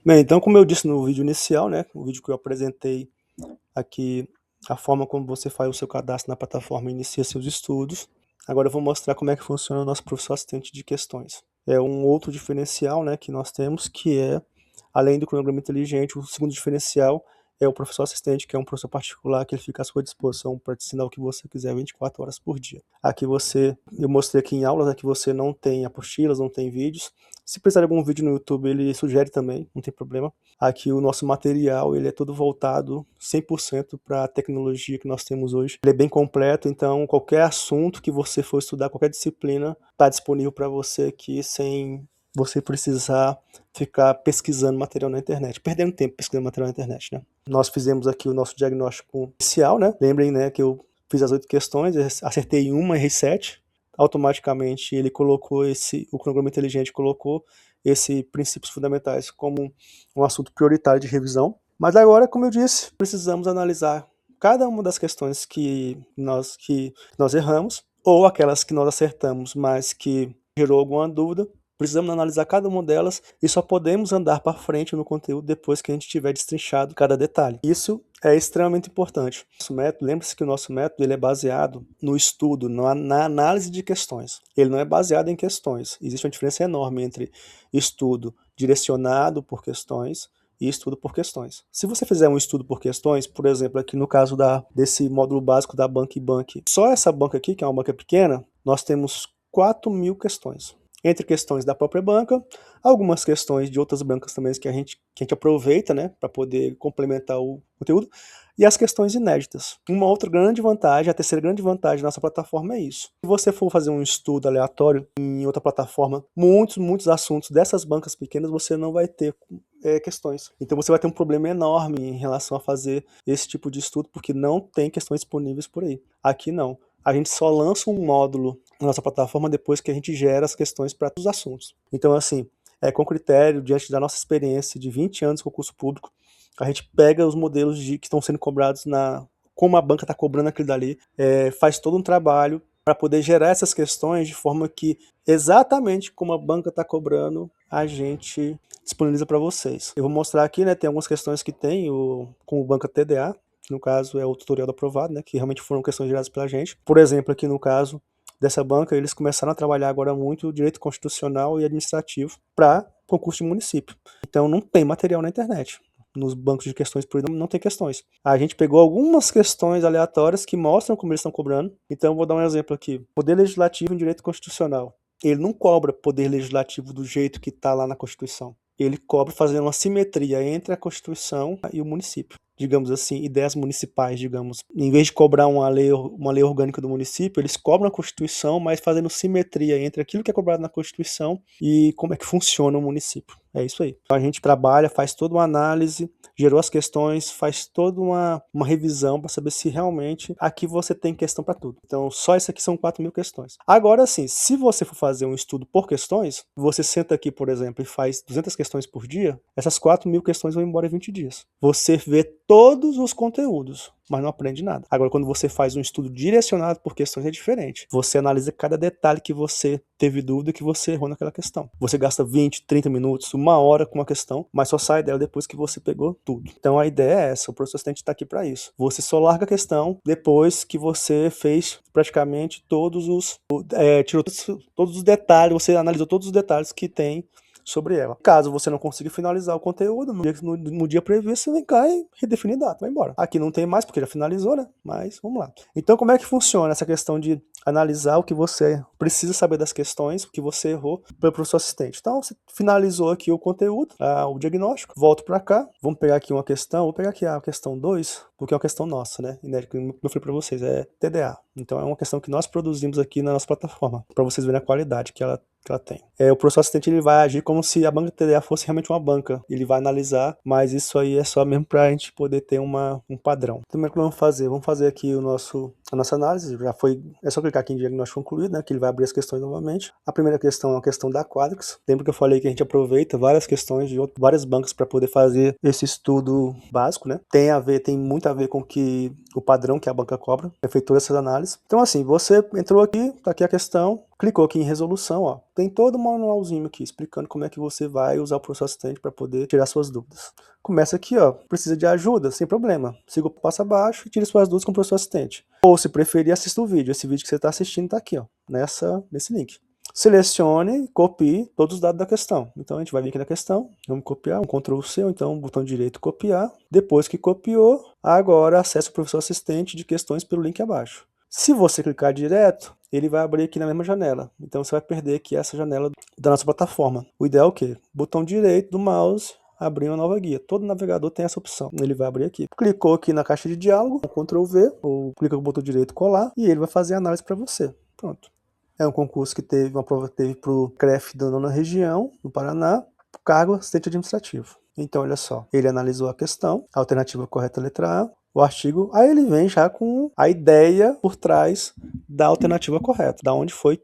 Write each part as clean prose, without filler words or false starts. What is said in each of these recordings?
Bem, então como eu disse no vídeo inicial, né, o vídeo que eu apresentei aqui, a forma como você faz o seu cadastro na plataforma e inicia seus estudos. Agora eu vou mostrar como é que funciona o nosso professor assistente de questões. É um outro diferencial, né, que nós temos, que é, além do cronograma inteligente, o segundo diferencial é o professor assistente, que é um professor particular que ele fica à sua disposição para te ensinar o que você quiser 24 horas por dia. Aqui eu mostrei aqui em aulas, né, que você não tem apostilas, não tem vídeos. Se precisar de algum vídeo no YouTube, ele sugere também, não tem problema. Aqui o nosso material, ele é todo voltado 100% para a tecnologia que nós temos hoje. Ele é bem completo, então qualquer assunto que você for estudar, qualquer disciplina, está disponível para você aqui sem você precisar ficar pesquisando material na internet, perdendo tempo pesquisando material na internet, né? Nós fizemos aqui o nosso diagnóstico inicial, né? Lembrem, né, que eu fiz as 8 questões, acertei uma, errei 7. Automaticamente ele colocou o cronograma inteligente colocou esses princípios fundamentais como um assunto prioritário de revisão. Mas agora, como eu disse, precisamos analisar cada uma das questões que nós erramos, ou aquelas que nós acertamos, mas que gerou alguma dúvida. Precisamos analisar cada uma delas e só podemos andar para frente no conteúdo depois que a gente tiver destrinchado cada detalhe. Isso é extremamente importante. Nosso método, lembre-se que o nosso método ele é baseado no estudo, na análise de questões. Ele não é baseado em questões. Existe uma diferença enorme entre estudo direcionado por questões e estudo por questões. Se você fizer um estudo por questões, por exemplo, aqui no caso desse módulo básico da Bank Bank, só essa banca aqui, que é uma banca pequena, nós temos 4.000 questões. Entre questões da própria banca, algumas questões de outras bancas também que a gente aproveita, né, para poder complementar o conteúdo, e as questões inéditas. Uma outra grande vantagem, a terceira grande vantagem da nossa plataforma é isso. Se você for fazer um estudo aleatório em outra plataforma, muitos assuntos dessas bancas pequenas você não vai ter questões. Então você vai ter um problema enorme em relação a fazer esse tipo de estudo, porque não tem questões disponíveis por aí. Aqui não. A gente só lança um módulo na nossa plataforma depois que a gente gera as questões para todos os assuntos. Então, assim, com critério, diante da nossa experiência de 20 anos de concurso público, a gente pega os modelos que estão sendo cobrados como a banca está cobrando aquilo dali, faz todo um trabalho para poder gerar essas questões de forma que, exatamente como a banca está cobrando, a gente disponibiliza para vocês. Eu vou mostrar aqui, né, tem algumas questões que tem com o banca TDA, que no caso é o tutorial do aprovado, né, que realmente foram questões geradas pela gente. Por exemplo, aqui no caso dessa banca, eles começaram a trabalhar agora muito direito constitucional e administrativo para concurso de município. Então não tem material na internet. Nos bancos de questões por aí não tem questões. A gente pegou algumas questões aleatórias que mostram como eles estão cobrando. Então eu vou dar um exemplo aqui. Poder legislativo em direito constitucional. Ele não cobra poder legislativo do jeito que está lá na Constituição. Ele cobra fazendo uma simetria entre a Constituição e o município. Digamos assim, ideias municipais, digamos. Em vez de cobrar uma lei orgânica do município, eles cobram a Constituição, mas fazendo simetria entre aquilo que é cobrado na Constituição e como é que funciona o município. É isso aí. Então, a gente trabalha, faz toda uma análise, gerou as questões, faz toda uma revisão para saber se realmente aqui você tem questão para tudo. Então, só isso aqui são 4.000 questões. Agora, sim, se você for fazer um estudo por questões, você senta aqui, por exemplo, e faz 200 questões por dia, essas 4.000 questões vão embora em 20 dias. Você vê todos os conteúdos, mas não aprende nada. Agora, quando você faz um estudo direcionado por questões, é diferente. Você analisa cada detalhe que você teve dúvida, que você errou naquela questão. Você gasta 20, 30 minutos, 1 hora com uma questão, mas só sai dela depois que você pegou tudo. Então a ideia é essa, o professor assistente está aqui para isso. Você só larga a questão depois que você fez praticamente tirou todos os detalhes, você analisou todos os detalhes que tem sobre ela. Caso você não consiga finalizar o conteúdo, no dia previsto, você vem cá e redefine data, vai embora. Aqui não tem mais, porque já finalizou, né? Mas vamos lá. Então, como é que funciona essa questão de analisar o que você precisa saber das questões, o que você errou pelo professor assistente? Então, você finalizou aqui o conteúdo, o diagnóstico, volto para cá, vamos pegar aqui uma questão, vou pegar aqui a questão 2, porque é uma questão nossa, né? Inédita, como eu falei para vocês, é TDA. Então, é uma questão que nós produzimos aqui na nossa plataforma, para vocês verem a qualidade que ela tem. O professor assistente ele vai agir como se a banca TDA fosse realmente uma banca. Ele vai analisar, mas isso aí é só mesmo para a gente poder ter um padrão. Então, como é que vamos fazer? Vamos fazer aqui a nossa análise. É só clicar aqui em diagnóstico concluído, né? Que ele vai abrir as questões novamente. A primeira questão é uma questão da Quadrix. Lembra que eu falei que a gente aproveita várias questões de várias bancas para poder fazer esse estudo básico, né? Tem muito a ver com o padrão que a banca cobra. É feito todas essas análises. Então, assim, você entrou aqui, tá aqui a questão. Clicou aqui em resolução, ó, tem todo um manualzinho aqui explicando como é que você vai usar o professor assistente para poder tirar suas dúvidas. Começa aqui, ó, precisa de ajuda, sem problema. Siga o passo abaixo e tire suas dúvidas com o professor assistente. Ou se preferir, assista o vídeo. Esse vídeo que você está assistindo está aqui, ó, nesse link. Selecione, copie todos os dados da questão. Então a gente vai vir aqui na questão, vamos copiar, um Ctrl+C, ou então botão direito copiar. Depois que copiou, agora acesse o professor assistente de questões pelo link abaixo. Se você clicar direto, ele vai abrir aqui na mesma janela. Então você vai perder aqui essa janela da nossa plataforma. O ideal é o quê? Botão direito do mouse, abrir uma nova guia. Todo navegador tem essa opção. Ele vai abrir aqui. Clicou aqui na caixa de diálogo, Ctrl+V, ou clica com o botão direito colar, e ele vai fazer a análise para você. Pronto. É um concurso que teve, uma prova que teve para o CREF da 9ª região, no Paraná, cargo assistente administrativo. Então, olha só, ele analisou a questão, a alternativa correta letra A, o artigo, aí ele vem já com a ideia por trás da alternativa correta, da onde foi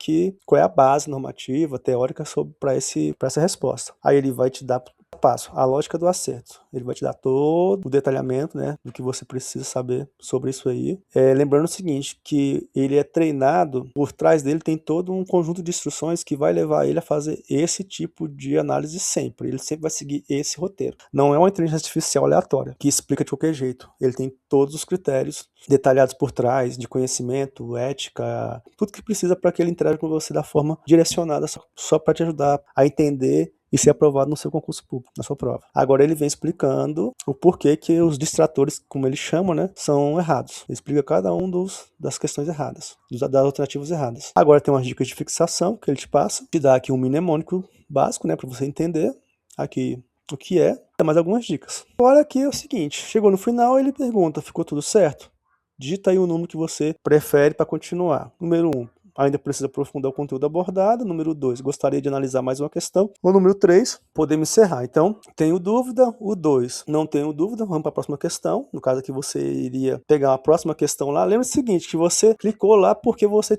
qual é a base normativa, teórica para essa resposta. Aí ele vai te dar passo, a lógica do acerto. Ele vai te dar todo o detalhamento, né, do que você precisa saber sobre isso aí. Lembrando o seguinte, que ele é treinado, por trás dele tem todo um conjunto de instruções que vai levar ele a fazer esse tipo de análise sempre. Ele sempre vai seguir esse roteiro. Não é uma inteligência artificial aleatória, que explica de qualquer jeito. Ele tem todos os critérios detalhados por trás, de conhecimento, ética, tudo que precisa para que ele interaja com você da forma direcionada, só para te ajudar a entender e ser aprovado no seu concurso público, na sua prova. Agora ele vem explicando o porquê que os distratores, como ele chama, né, são errados. Ele explica cada um das questões erradas, das alternativas erradas. Agora tem umas dicas de fixação que ele te passa, te dá aqui um mnemônico básico, né, para você entender aqui o que é, tem mais algumas dicas. Agora aqui é o seguinte, chegou no final, ele pergunta, ficou tudo certo? Digita aí o número que você prefere para continuar. Número 1. Ainda precisa aprofundar o conteúdo abordado. Número 2, gostaria de analisar mais uma questão. O número 3, podemos encerrar. Então, tenho dúvida. O 2, não tenho dúvida. Vamos para a próxima questão. No caso aqui, você iria pegar a próxima questão lá. Lembra o seguinte, que você clicou lá porque você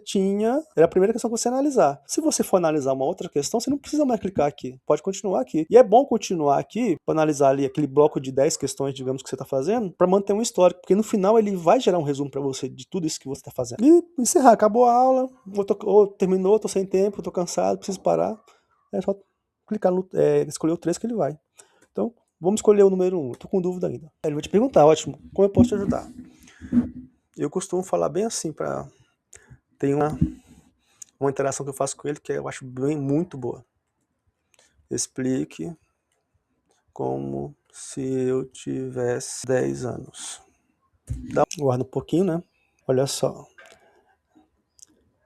era a primeira questão que você ia analisar. Se você for analisar uma outra questão, você não precisa mais clicar aqui. Pode continuar aqui. E é bom continuar aqui para analisar ali aquele bloco de 10 questões, digamos, que você está fazendo, para manter um histórico. Porque no final ele vai gerar um resumo para você de tudo isso que você está fazendo. E encerrar. Acabou a aula. Ou terminou, tô sem tempo, tô cansado, preciso parar. É só clicar escolher o 3 que ele vai. Então, vamos escolher o número 1. Tô com dúvida ainda. Ele vai te perguntar, ótimo, como eu posso te ajudar? Eu costumo falar bem assim, tem uma interação que eu faço com ele que eu acho muito boa. Explique como se eu tivesse 10 anos. Guarda um pouquinho, né? Olha só.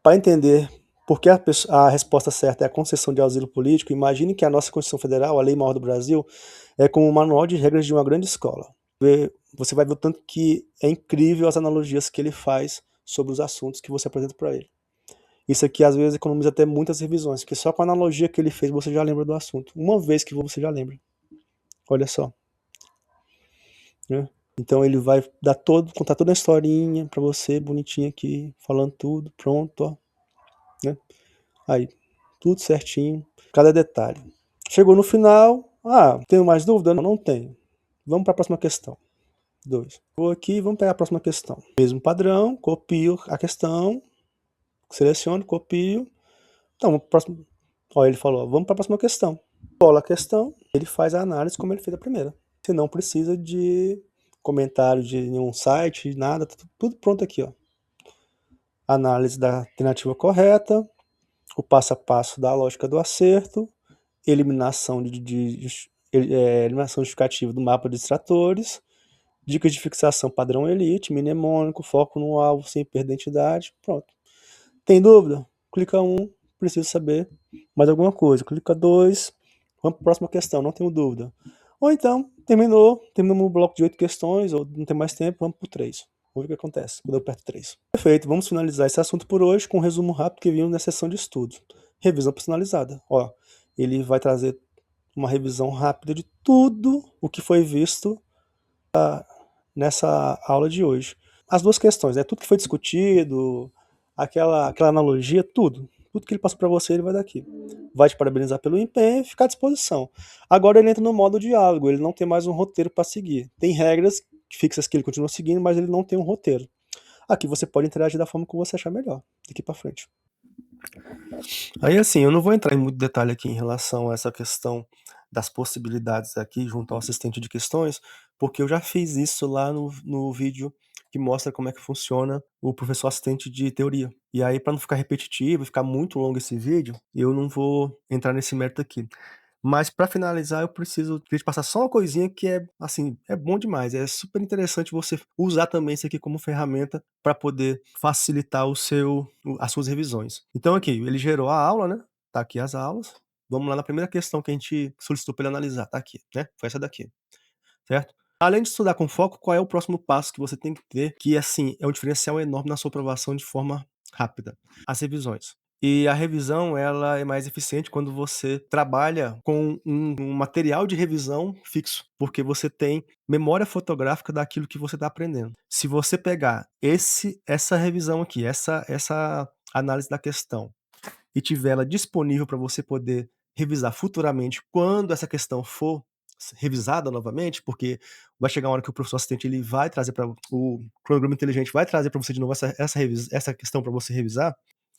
Para entender por que a resposta certa é a concessão de asilo político, imagine que a nossa Constituição Federal, a lei maior do Brasil, é como um manual de regras de uma grande escola. Você vai ver o tanto que é incrível as analogias que ele faz sobre os assuntos que você apresenta para ele. Isso aqui, às vezes, economiza até muitas revisões, porque só com a analogia que ele fez, você já lembra do assunto. Uma vez que você já lembra. Olha só. Né? Então ele vai contar toda a historinha para você, bonitinha aqui, falando tudo, pronto, ó. Né? Aí, tudo certinho, cada detalhe. Chegou no final, tenho mais dúvida? Não tenho. Vamos para a próxima questão. 2. Vou aqui, vamos pegar a próxima questão. Mesmo padrão, copio a questão, seleciono, copio. Então, próximo. Olha, ele falou, vamos para a próxima questão. Cola a questão, ele faz a análise como ele fez a primeira. Você não precisa de comentário de nenhum site, nada, tudo pronto aqui, ó. Análise da alternativa correta, o passo a passo da lógica do acerto, eliminação eliminação justificativa do mapa de distratores, dicas de fixação padrão elite, mnemônico, foco no alvo sem perder identidade, pronto. Tem dúvida? Clica 1, preciso saber mais alguma coisa. Clica 2, vamos para a próxima questão, não tenho dúvida. Ou então, terminamos o bloco de 8 questões, ou não tem mais tempo, vamos para o 3. Vamos ver o que acontece quando eu aperto 3. Perfeito, vamos finalizar esse assunto por hoje com um resumo rápido que vimos na sessão de estudos. Revisão personalizada. Ó, ele vai trazer uma revisão rápida de tudo o que foi visto nessa aula de hoje. As duas questões, né? Tudo que foi discutido, aquela analogia, tudo que ele passou para você, ele vai dar aqui. Vai te parabenizar pelo empenho e ficar à disposição. Agora ele entra no modo diálogo, ele não tem mais um roteiro para seguir. Tem regras fixas que ele continua seguindo, mas ele não tem um roteiro. Aqui você pode interagir da forma que você achar melhor, daqui para frente. Aí, assim, eu não vou entrar em muito detalhe aqui em relação a essa questão das possibilidades aqui junto ao assistente de questões, porque eu já fiz isso lá no vídeo que mostra como é que funciona o professor assistente de teoria. E aí, para não ficar repetitivo e ficar muito longo esse vídeo, eu não vou entrar nesse mérito aqui. Mas para finalizar, eu queria te passar só uma coisinha que é, assim, é bom demais. É super interessante você usar também isso aqui como ferramenta para poder facilitar as suas revisões. Então aqui, ele gerou a aula, né? Tá aqui as aulas. Vamos lá na primeira questão que a gente solicitou para ele analisar. Tá aqui, né? Foi essa daqui, certo? Além de estudar com foco, qual é o próximo passo que você tem que ter, que assim, é um diferencial enorme na sua aprovação de forma rápida? As revisões. E a revisão, ela é mais eficiente quando você trabalha com um material de revisão fixo, porque você tem memória fotográfica daquilo que você está aprendendo. Se você pegar essa revisão aqui, essa análise da questão, e tiver ela disponível para você poder revisar futuramente quando essa questão for revisada novamente, porque vai chegar uma hora que o professor assistente ele vai trazer para o cronograma inteligente vai trazer para você de novo essa questão para você revisar.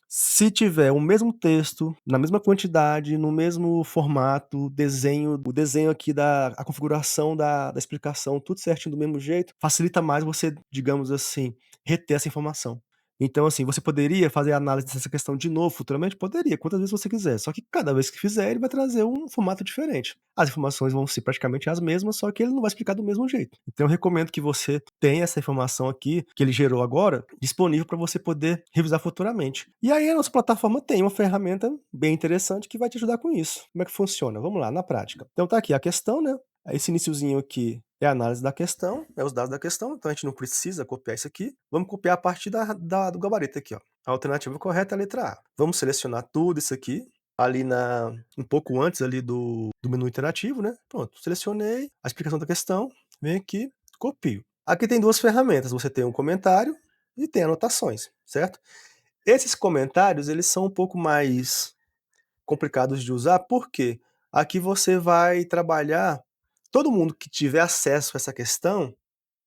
Se tiver o mesmo texto, na mesma quantidade, no mesmo formato, o desenho aqui a configuração da explicação, tudo certinho do mesmo jeito, facilita mais você, digamos assim, reter essa informação. Então, assim, você poderia fazer a análise dessa questão de novo futuramente? Poderia, quantas vezes você quiser. Só que cada vez que fizer, ele vai trazer um formato diferente. As informações vão ser praticamente as mesmas, só que ele não vai explicar do mesmo jeito. Então, eu recomendo que você tenha essa informação aqui, que ele gerou agora, disponível para você poder revisar futuramente. E aí, a nossa plataforma tem uma ferramenta bem interessante que vai te ajudar com isso. Como é que funciona? Vamos lá, na prática. Então, tá aqui a questão, né? Esse iniciozinho aqui é a análise da questão, é os dados da questão, então a gente não precisa copiar isso aqui. Vamos copiar a partir do gabarito aqui, ó. A alternativa correta é a letra A. Vamos selecionar tudo isso aqui, ali um pouco antes ali do menu interativo, né? Pronto, selecionei a explicação da questão, venho aqui, copio. Aqui tem duas ferramentas, você tem um comentário e tem anotações, certo? Esses comentários, eles são um pouco mais complicados de usar, porque aqui você vai trabalhar todo mundo que tiver acesso a essa questão,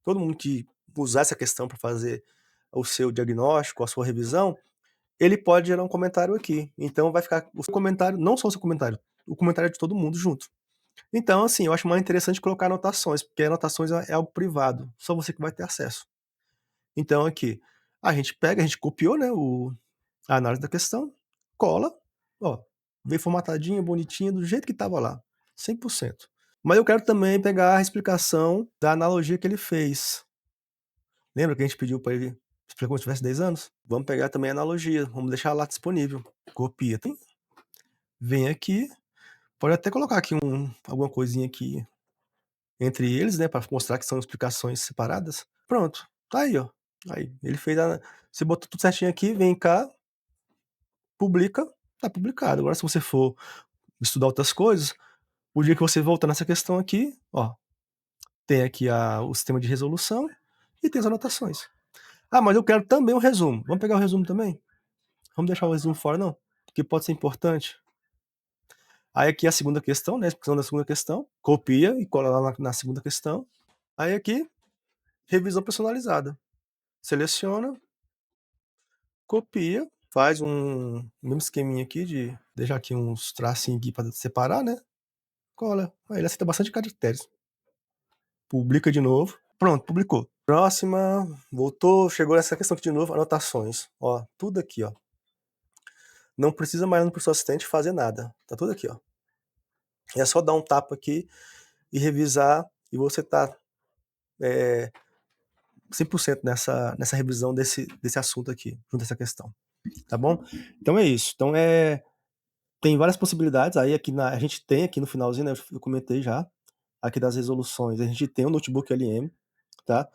todo mundo que usar essa questão para fazer o seu diagnóstico, a sua revisão, ele pode gerar um comentário aqui. Então vai ficar o seu comentário, não só o seu comentário, o comentário de todo mundo junto. Então, assim, eu acho mais interessante colocar anotações, porque anotações é algo privado, só você que vai ter acesso. Então, aqui, a gente copiou, né, a análise da questão, cola, ó, veio formatadinha, bonitinha, do jeito que estava lá, 100%. Mas eu quero também pegar a explicação da analogia que ele fez. Lembra que a gente pediu para ele explicar como se tivesse 10 anos? Vamos pegar também a analogia, vamos deixar lá disponível. Copia, vem aqui, pode até colocar aqui alguma coisinha aqui entre eles, né, para mostrar que são explicações separadas. Pronto, tá aí, ó. Aí, ele fez você botou tudo certinho aqui, vem cá, publica, tá publicado. Agora, se você for estudar outras coisas, o dia que você voltar nessa questão aqui, ó, tem aqui o sistema de resolução e tem as anotações. Ah, mas eu quero também um resumo. Vamos pegar o resumo também? Vamos deixar o resumo fora, não? Porque pode ser importante. Aí aqui a segunda questão, né? A explicação da segunda questão. Copia e cola lá na segunda questão. Aí aqui, revisão personalizada. Seleciona, copia, faz um mesmo esqueminha aqui de deixar aqui uns tracinhos aqui para separar, né? Cola. Aí ele aceita bastante caracteres. Publica de novo. Pronto, publicou. Próxima, voltou, chegou nessa questão aqui de novo, anotações. Ó, tudo aqui, ó. Não precisa mais no professor assistente fazer nada. Tá tudo aqui, ó. É só dar um tapa aqui e revisar e você tá 100% nessa revisão desse assunto aqui, junto a essa questão. Tá bom? Então é isso. Então tem várias possibilidades. Aí a gente tem aqui no finalzinho, né? Eu comentei já, aqui das resoluções. A gente tem o notebook LM, tá?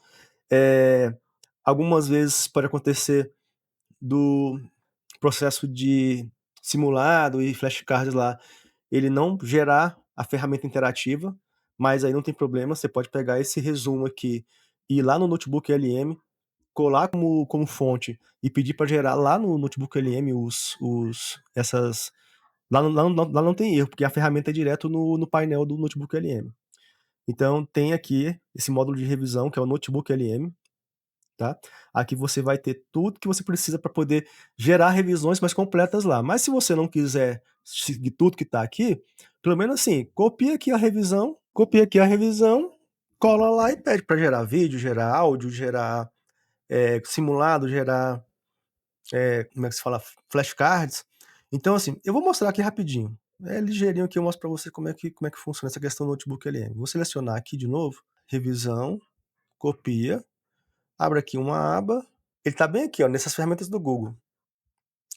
Algumas vezes pode acontecer do processo de simulado e flashcards lá, ele não gerar a ferramenta interativa, mas aí não tem problema, você pode pegar esse resumo aqui e ir lá no notebook LM, colar como fonte e pedir para gerar lá no notebook LM essas. Lá não tem erro, porque a ferramenta é direto no painel do notebook LM. Então tem aqui esse módulo de revisão, que é o notebook LM, tá? Aqui você vai ter tudo que você precisa para poder gerar revisões mais completas lá. Mas se você não quiser seguir tudo que está aqui, pelo menos assim, copia aqui a revisão, cola lá e pede para gerar vídeo, gerar áudio, gerar simulado, gerar, como é que se fala, flashcards. Então, assim, eu vou mostrar aqui rapidinho. É ligeirinho aqui, eu mostro para você como é que funciona essa questão do notebook LM. Vou selecionar aqui de novo, revisão, copia, abre aqui uma aba. Ele está bem aqui, ó, nessas ferramentas do Google.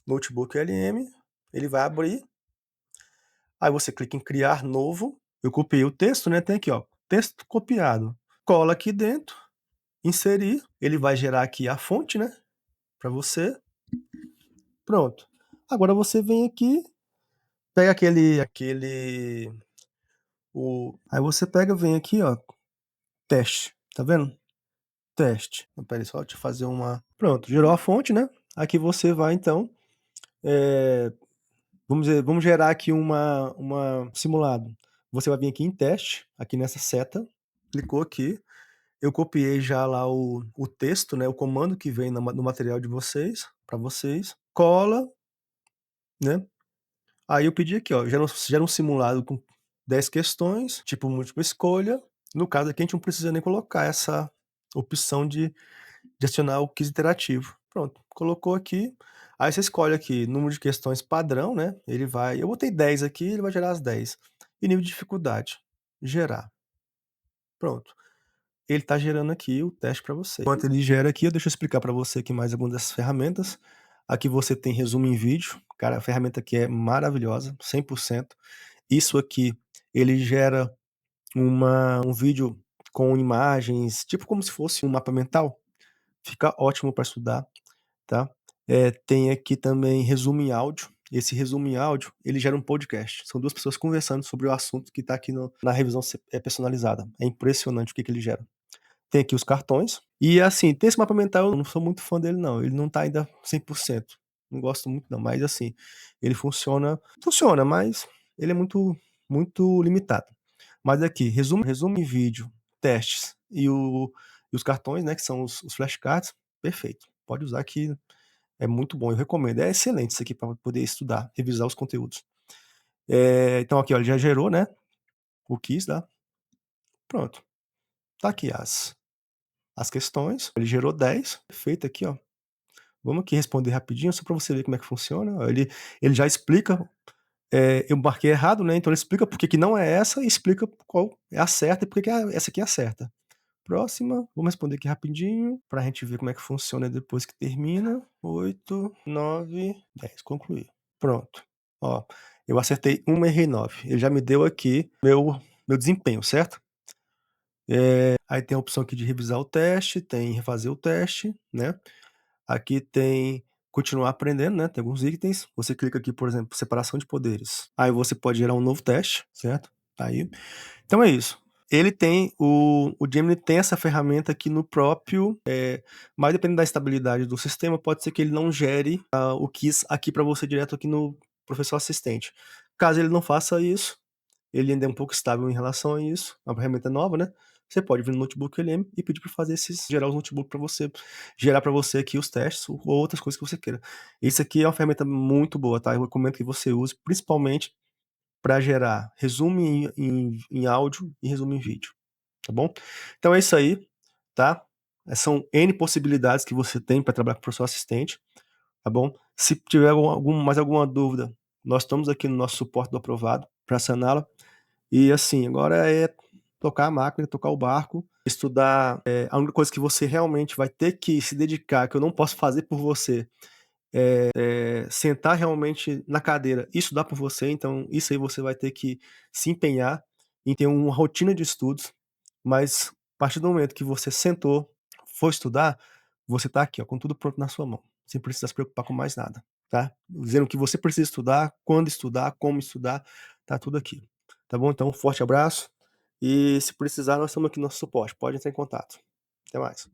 Notebook LM, ele vai abrir. Aí você clica em criar novo. Eu copiei o texto, né? Tem aqui, ó, texto copiado. Cola aqui dentro, inserir. Ele vai gerar aqui a fonte, né? Para você. Pronto. Agora você vem aqui, pega aí você pega, vem aqui, ó, teste. Tá vendo? Teste. Peraí, só deixa eu fazer uma. Pronto, gerou a fonte, né? Aqui você vai então. Vamos gerar aqui uma simulado. Você vai vir aqui em teste, aqui nessa seta, clicou aqui. Eu copiei já lá o texto, né? O comando que vem no material de vocês, para vocês. Cola, né? Aí eu pedi aqui, ó, gera um simulado com 10 questões, tipo múltipla escolha. No caso aqui a gente não precisa nem colocar essa opção de adicionar o quiz interativo. Pronto, colocou aqui. Aí você escolhe aqui número de questões padrão, né? Eu botei 10 aqui, ele vai gerar as 10. E nível de dificuldade, gerar. Pronto. Ele está gerando aqui o teste para você. Enquanto ele gera aqui, deixa eu explicar para você aqui mais algumas dessas ferramentas. Aqui você tem resumo em vídeo. Cara, a ferramenta aqui é maravilhosa, 100%. Isso aqui, ele gera um vídeo com imagens, tipo como se fosse um mapa mental. Fica ótimo para estudar, tá? Tem aqui também resumo em áudio. Esse resumo em áudio, ele gera um podcast. São duas pessoas conversando sobre o assunto que está aqui na revisão personalizada. É impressionante o que ele gera. Tem aqui os cartões. E assim, tem esse mapa mental, eu não sou muito fã dele não. Ele não tá ainda 100%. Não gosto muito não, mas assim, ele funciona, mas ele é muito limitado. Mas aqui, resumo em vídeo, testes e os cartões, né, que são os flashcards, perfeito. Pode usar que é muito bom, eu recomendo. É excelente isso aqui para poder estudar, revisar os conteúdos. Então aqui, ó, ele já gerou, né, o quiz, tá? Pronto. Tá aqui as questões. Ele gerou 10. Perfeito aqui, ó. Vamos aqui responder rapidinho, só para você ver como é que funciona. Ele já explica. Eu marquei errado, né? Então ele explica por que não é essa e explica qual é a certa e por que essa aqui é a certa. Próxima, vamos responder aqui rapidinho, para a gente ver como é que funciona depois que termina. 8, 9, 10. Concluir. Pronto. Ó, eu acertei 1, errei 9. Ele já me deu aqui meu desempenho, certo? Aí tem a opção aqui de revisar o teste, tem refazer o teste, né? Aqui tem continuar aprendendo, né? Tem alguns itens. Você clica aqui, por exemplo, separação de poderes. Aí você pode gerar um novo teste, certo? Aí. Então é isso. O Gemini tem essa ferramenta aqui no próprio, mas dependendo da estabilidade do sistema, pode ser que ele não gere o quiz aqui para você direto aqui no professor assistente. Caso ele não faça isso, ele ainda é um pouco estável em relação a isso, é uma ferramenta nova, né? Você pode vir no Notebook LM e pedir para fazer gerar os notebooks para você, gerar para você aqui os testes ou outras coisas que você queira. Isso aqui é uma ferramenta muito boa, tá? Eu recomendo que você use, principalmente para gerar resumo em áudio e resumo em vídeo, tá bom? Então é isso aí, tá? São N possibilidades que você tem para trabalhar com o professor assistente, tá bom? Se tiver mais alguma dúvida, nós estamos aqui no nosso suporte do aprovado para saná-la. E assim, agora é tocar a máquina, tocar o barco, estudar. A única coisa que você realmente vai ter que se dedicar, que eu não posso fazer por você, sentar realmente na cadeira e estudar por você. Então, isso aí você vai ter que se empenhar em ter uma rotina de estudos. Mas a partir do momento que você sentou, for estudar, você está aqui, ó, com tudo pronto na sua mão, sem precisar se preocupar com mais nada, tá? Dizendo que você precisa estudar, quando estudar, como estudar, tá tudo aqui. Tá bom? Então, um forte abraço. E se precisar, nós estamos aqui no nosso suporte. Pode entrar em contato. Até mais.